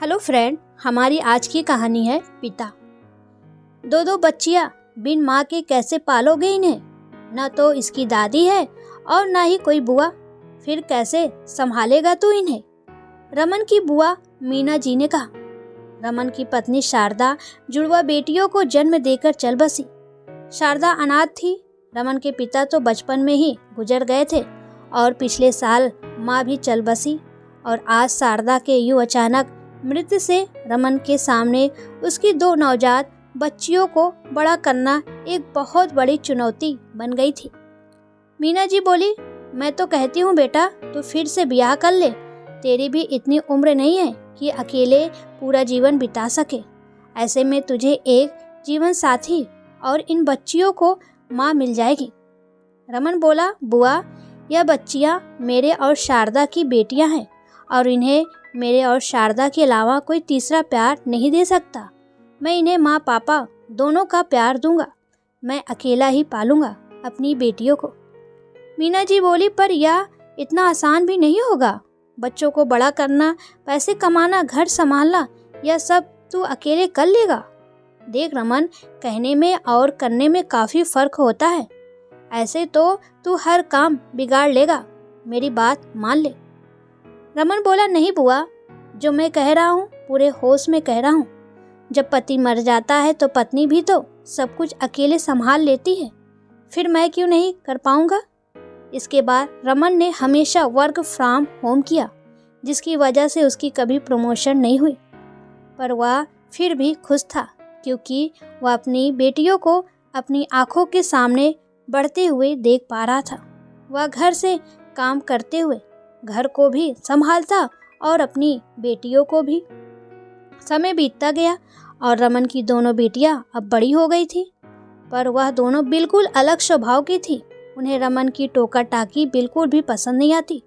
Hello friend, हमारी आज की कहानी है पिता। दो बच्चियां बिन माँ के कैसे पालोगे इन्हें? न तो इसकी दादी है और न ही कोई बुआ, फिर कैसे संभालेगा तू इन्हें? रमन की बुआ मीना जी ने कहा। रमन की पत्नी शारदा जुड़वा बेटियों को जन्म देकर चल बसी। शारदा अनाथ थी। रमन के पिता तो बचपन में ही गुजर गए थे और पिछले साल माँ भी चल बसी। और आज शारदा के यूं अचानक मृत्यु से रमन के सामने उसकी दो नवजात बच्चियों को बड़ा करना एक बहुत बड़ी चुनौती बन गई थी। मीना जी बोली, मैं तो कहती हूँ बेटा, तू फिर से ब्याह कर ले। तेरी भी इतनी उम्र नहीं है कि अकेले पूरा जीवन बिता सके। ऐसे में तुझे एक जीवन साथी और इन बच्चियों को माँ मिल जाएगी। रमन बोला, बुआ, यह बच्चियाँ मेरे और शारदा की बेटियाँ हैं और इन्हें मेरे और शारदा के अलावा कोई तीसरा प्यार नहीं दे सकता। मैं इन्हें माँ पापा दोनों का प्यार दूंगा। मैं अकेला ही पालूंगा अपनी बेटियों को। मीना जी बोली, पर यह इतना आसान भी नहीं होगा। बच्चों को बड़ा करना, पैसे कमाना, घर संभालना, यह सब तू अकेले कर लेगा? देख रमन, कहने में और करने में काफ़ी फर्क होता है। ऐसे तो तू हर काम बिगाड़ लेगा। मेरी बात मान ले। रमन बोला, नहीं बुआ, जो मैं कह रहा हूँ पूरे होश में कह रहा हूँ। जब पति मर जाता है तो पत्नी भी तो सब कुछ अकेले संभाल लेती है, फिर मैं क्यों नहीं कर पाऊँगा? इसके बाद रमन ने हमेशा वर्क फ्रॉम होम किया, जिसकी वजह से उसकी कभी प्रमोशन नहीं हुई। पर वह फिर भी खुश था, क्योंकि वह अपनी बेटियों को अपनी आंखों के सामने बढ़ते हुए देख पा रहा था। वह घर से काम करते हुए घर को भी संभालता और अपनी बेटियों को भी। समय बीतता गया और रमन की दोनों बेटियां अब बड़ी हो गई थी, पर वह दोनों बिल्कुल अलग स्वभाव की थी। उन्हें रमन की टोका टाकी बिल्कुल भी पसंद नहीं आती।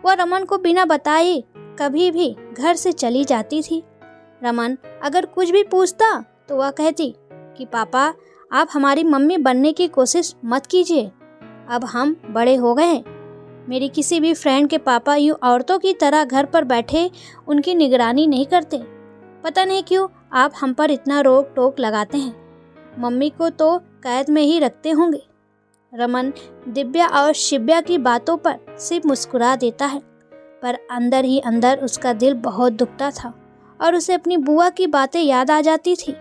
वह रमन को बिना बताए कभी भी घर से चली जाती थी। रमन अगर कुछ भी पूछता तो वह कहती कि पापा, आप हमारी मम्मी बनने की कोशिश मत कीजिए, अब हम बड़े हो गए हैं। मेरी किसी भी फ्रेंड के पापा यूँ औरतों की तरह घर पर बैठे उनकी निगरानी नहीं करते। पता नहीं क्यों आप हम पर इतना रोक टोक लगाते हैं। मम्मी को तो कैद में ही रखते होंगे। रमन दिव्या और शिव्या की बातों पर सिर्फ मुस्कुरा देता है, पर अंदर ही अंदर उसका दिल बहुत दुखता था और उसे अपनी बुआ की बातें याद आ जाती थी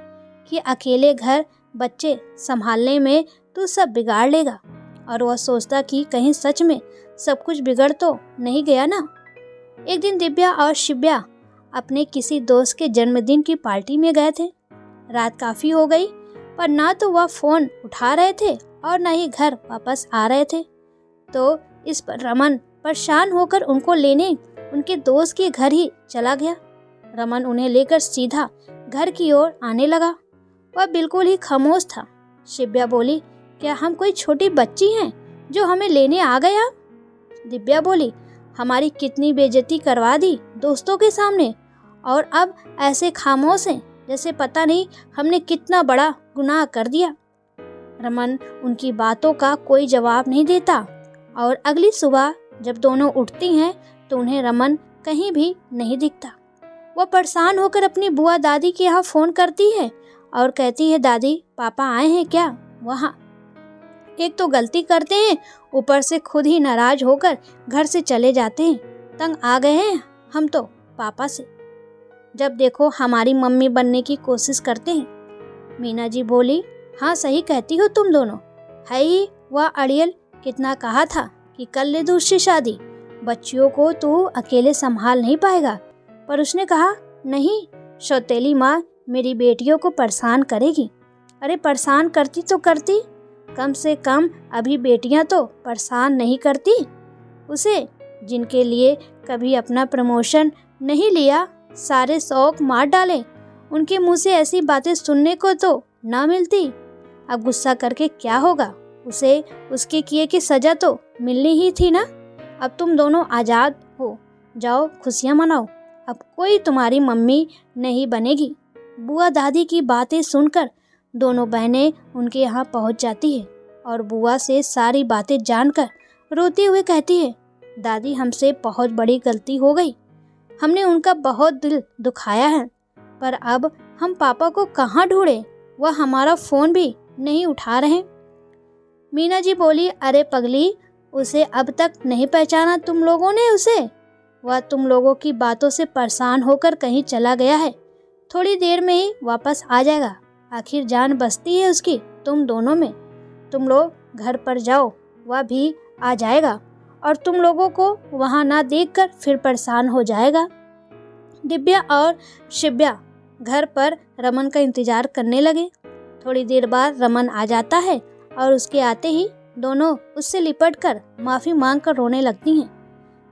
कि अकेले घर बच्चे संभालने में तू सब बिगाड़ लेगा। और वह सोचता कि कहीं सच में सब कुछ बिगड़ तो नहीं गया ना। एक दिन दिव्या और शिव्या अपने किसी दोस्त के जन्मदिन की पार्टी में गए थे। रात काफ़ी हो गई, पर ना तो वह फ़ोन उठा रहे थे और ना ही घर वापस आ रहे थे। तो इस पर रमन परेशान होकर उनको लेने उनके दोस्त के घर ही चला गया। रमन उन्हें लेकर सीधा घर की ओर आने लगा। वह बिल्कुल ही खामोश था। शिव्या बोली, क्या हम कोई छोटी बच्ची हैं जो हमें लेने आ गए आप? दिव्या बोली, हमारी कितनी बेइज्जती करवा दी दोस्तों के सामने और अब ऐसे खामोश हैं जैसे पता नहीं हमने कितना बड़ा गुनाह कर दिया। रमन उनकी बातों का कोई जवाब नहीं देता और अगली सुबह जब दोनों उठती हैं तो उन्हें रमन कहीं भी नहीं दिखता। वह परेशान होकर अपनी बुआ दादी के यहाँ फ़ोन करती है और कहती है, दादी, पापा आए हैं क्या? वहाँ एक तो गलती करते हैं, ऊपर से खुद ही नाराज होकर घर से चले जाते हैं। तंग आ गए हैं हम तो पापा से। जब देखो हमारी मम्मी बनने की कोशिश करते हैं। मीना जी बोली, हाँ सही कहती हो तुम दोनों। है ही वह अड़ियल, कितना कहा था कि कर ले दूसरी शादी, बच्चियों को तू अकेले संभाल नहीं पाएगा। पर उसने कहा, नहीं, सौतेली माँ मेरी बेटियों को परेशान करेगी। अरे परेशान करती तो करती, कम से कम अभी बेटियां तो परेशान नहीं करती उसे, जिनके लिए कभी अपना प्रमोशन नहीं लिया, सारे शौक मार डाले। उनके मुंह से ऐसी बातें सुनने को तो ना मिलती। अब गुस्सा करके क्या होगा? उसे उसके किए की सजा तो मिलनी ही थी ना। अब तुम दोनों आज़ाद हो, जाओ खुशियाँ मनाओ। अब कोई तुम्हारी मम्मी नहीं बनेगी। बुआ दादी की बातें सुनकर दोनों बहनें उनके यहाँ पहुँच जाती है और बुआ से सारी बातें जानकर रोते हुए कहती है, दादी, हमसे बहुत बड़ी गलती हो गई। हमने उनका बहुत दिल दुखाया है, पर अब हम पापा को कहाँ ढूंढें? वह हमारा फ़ोन भी नहीं उठा रहे। मीना जी बोली, अरे पगली, उसे अब तक नहीं पहचाना तुम लोगों ने उसे? वह तुम लोगों की बातों से परेशान होकर कहीं चला गया है, थोड़ी देर में ही वापस आ जाएगा। आखिर जान बसती है उसकी तुम दोनों में। तुम लोग घर पर जाओ, वह भी आ जाएगा और तुम लोगों को वहाँ ना देखकर फिर परेशान हो जाएगा। दिव्या और शिव्या घर पर रमन का इंतजार करने लगे। थोड़ी देर बाद रमन आ जाता है और उसके आते ही दोनों उससे लिपटकर माफ़ी मांगकर रोने लगती हैं,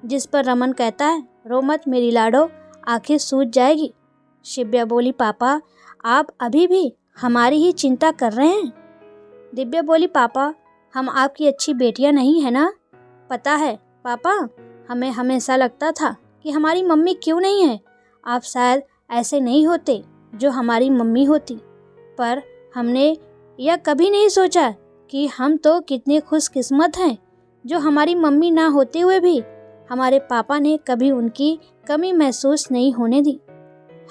जिस पर रमन कहता है, रो मत मेरी लाडो, आखिर सूझ जाएगी। शिव्या बोली, पापा आप अभी भी हमारी ही चिंता कर रहे हैं? दिव्या बोली, पापा हम आपकी अच्छी बेटियां नहीं है ना? पता है पापा, हमें हमेशा लगता था कि हमारी मम्मी क्यों नहीं है। आप शायद ऐसे नहीं होते जो हमारी मम्मी होती, पर हमने यह कभी नहीं सोचा कि हम तो कितने खुशकिस्मत हैं जो हमारी मम्मी ना होते हुए भी हमारे पापा ने कभी उनकी कमी महसूस नहीं होने दी।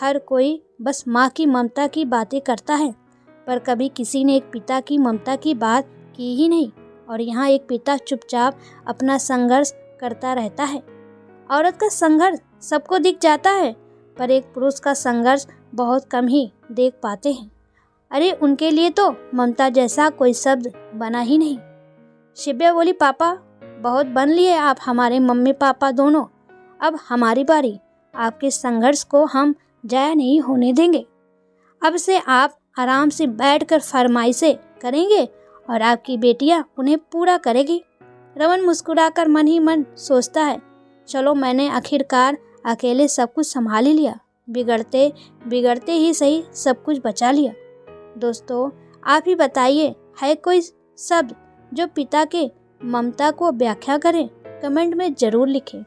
हर कोई बस माँ की ममता की बातें करता है, पर कभी किसी ने एक पिता की ममता की बात की ही नहीं। और यहाँ एक पिता चुपचाप अपना संघर्ष करता रहता है। औरत का संघर्ष सबको दिख जाता है, पर एक पुरुष का संघर्ष बहुत कम ही देख पाते हैं। अरे उनके लिए तो ममता जैसा कोई शब्द बना ही नहीं। शिव्या बोली, पापा बहुत बन लिए आप हमारे मम्मी पापा दोनों, अब हमारी बारी। आपके संघर्ष को हम जाया नहीं होने देंगे। अब से आप आराम से बैठकर फरमाइशें करेंगे और आपकी बेटियां उन्हें पूरा करेगी। रमन मुस्कुराकर मन ही मन सोचता है, चलो मैंने आखिरकार अकेले सब कुछ संभाल ही लिया, बिगड़ते बिगड़ते ही सही सब कुछ बचा लिया। दोस्तों आप ही बताइए, है कोई शब्द जो पिता के ममता को व्याख्या करे? कमेंट में ज़रूर लिखें।